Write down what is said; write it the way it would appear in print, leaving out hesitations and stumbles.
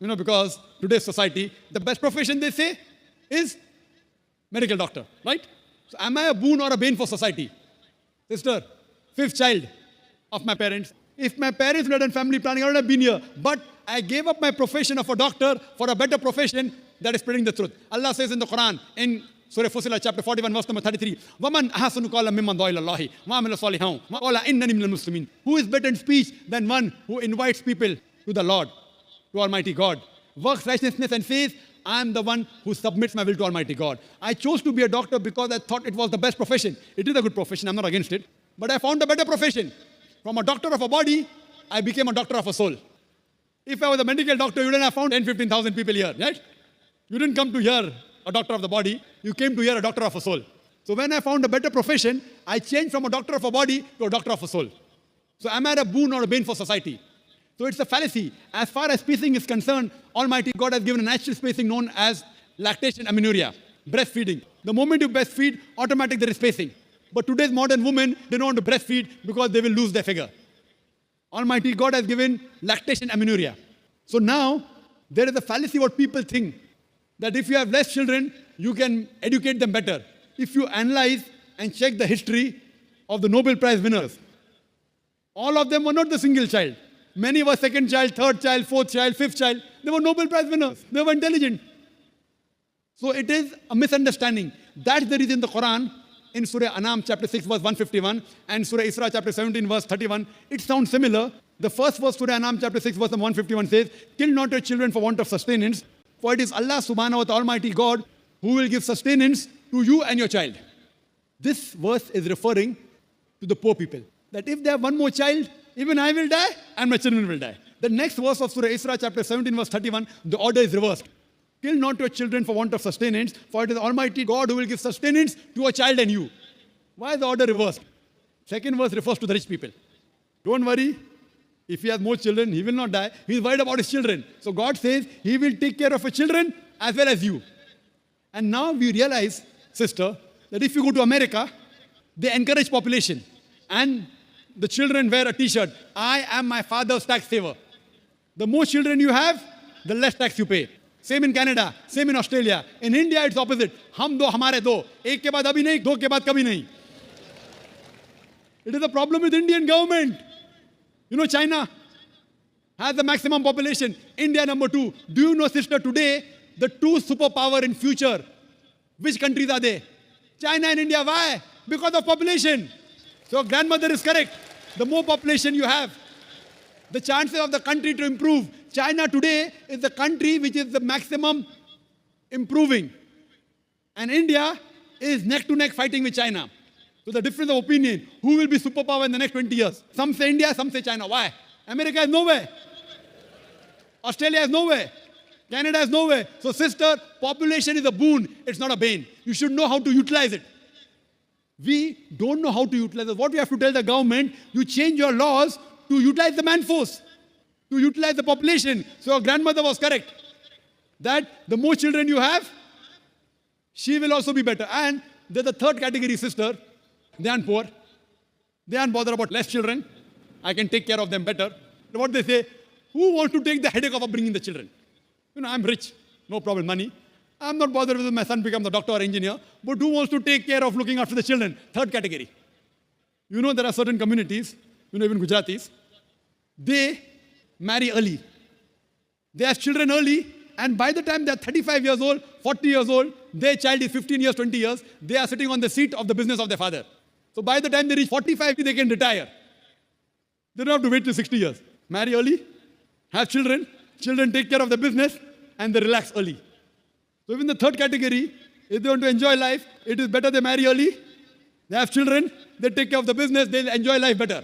Because today's society, the best profession they say is medical doctor, right? So am I a boon or a bane for society? Sister, fifth child of my parents. If my parents would have done family planning, I would have been here. But I gave up my profession of a doctor for a better profession that is spreading the truth. Allah says in the Quran, in Surah Fussilat, chapter 41, verse number 33, وَمَنْ أَحْسَنُ قَالًا مِمَّنْ دَعَا إِلَى اللَّهِ وَعَمِلَ صَالِحًا وَقَالَ إِنَّنِي مِنَ الْمُسْلِمِينَ. Who is better in speech than one who invites people to the Lord, to Almighty God, works righteousness and says, I am the one who submits my will to Almighty God. I chose to be a doctor because I thought it was the best profession. It is a good profession, I'm not against it. But I found a better profession. From a doctor of a body, I became a doctor of a soul. If I was a medical doctor, you wouldn't have found 10, 15,000 people here, right? You didn't come to hear a doctor of the body, you came to hear a doctor of a soul. So when I found a better profession, I changed from a doctor of a body to a doctor of a soul. So am I a boon or a bane for society? So it's a fallacy. As far as spacing is concerned, Almighty God has given a natural spacing known as lactation amenorrhea, breastfeeding. The moment you breastfeed, automatically there is spacing. But today's modern women, they don't want to breastfeed because they will lose their figure. Almighty God has given lactation amenorrhea. So now, there is a fallacy what people think, that if you have less children, you can educate them better. If you analyze and check the history of the Nobel Prize winners, all of them were not the single child. Many were second child, third child, fourth child, fifth child. They were Nobel Prize winners. They were intelligent. So it is a misunderstanding. That's the reason the Quran, in Surah Anam chapter 6 verse 151 and Surah Isra chapter 17 verse 31, it sounds similar. The first verse, Surah Anam chapter 6 verse 151 says, kill not your children for want of sustenance, for it is Allah subhanahu wa ta'ala Almighty God who will give sustenance to you and your child. This verse is referring to the poor people. That if they have one more child, even I will die and my children will die. The next verse of Surah Isra chapter 17 verse 31, the order is reversed. Kill not your children for want of sustenance, for it is Almighty God who will give sustenance to a child and you. Why is the order reversed? Second verse refers to the rich people. Don't worry, if he has more children, he will not die. He is worried about his children. So God says he will take care of his children as well as you. And now we realize, sister, that if you go to America, they encourage population. And the children wear a t-shirt, I am my father's tax saver. The more children you have, the less tax you pay. Same in Canada, same in Australia. In India, it's opposite. Hum do, hamare do. Ek ke baad abhi nahi, do ke baad kabhi nahi. It is a problem with Indian government. China has the maximum population. India number 2. Do you know, sister, today, the two superpower in future, which countries are they? China and India. Why? Because of population. So grandmother is correct. The more population you have, the chances of the country to improve. China today is the country which is the maximum improving. And India is neck to neck fighting with China. So the difference of opinion, who will be superpower in the next 20 years? Some say India, some say China. Why? America is nowhere. Australia is nowhere. Canada is nowhere. So sister, population is a boon. It's not a bane. You should know how to utilize it. We don't know how to utilize it. What we have to tell the government, you change your laws to utilize the manforce, to utilize the population. So our grandmother was correct, that the more children you have, she will also be better. And there's the third category, sister. They aren't poor. They aren't bothered about less children. I can take care of them better. What they say, who wants to take the headache of bringing the children? I'm rich, no problem, money. I'm not bothered whether my son becomes a doctor or engineer, but who wants to take care of looking after the children? Third category. There are certain communities, even Gujaratis, they marry early. They have children early, and by the time they're 35 years old, 40 years old, their child is 15 years, 20 years, they are sitting on the seat of the business of their father. So by the time they reach 45, they can retire. They don't have to wait till 60 years. Marry early, have children, children take care of the business, and they relax early. So even the third category, if they want to enjoy life, it is better they marry early, they have children, they take care of the business, they'll enjoy life better.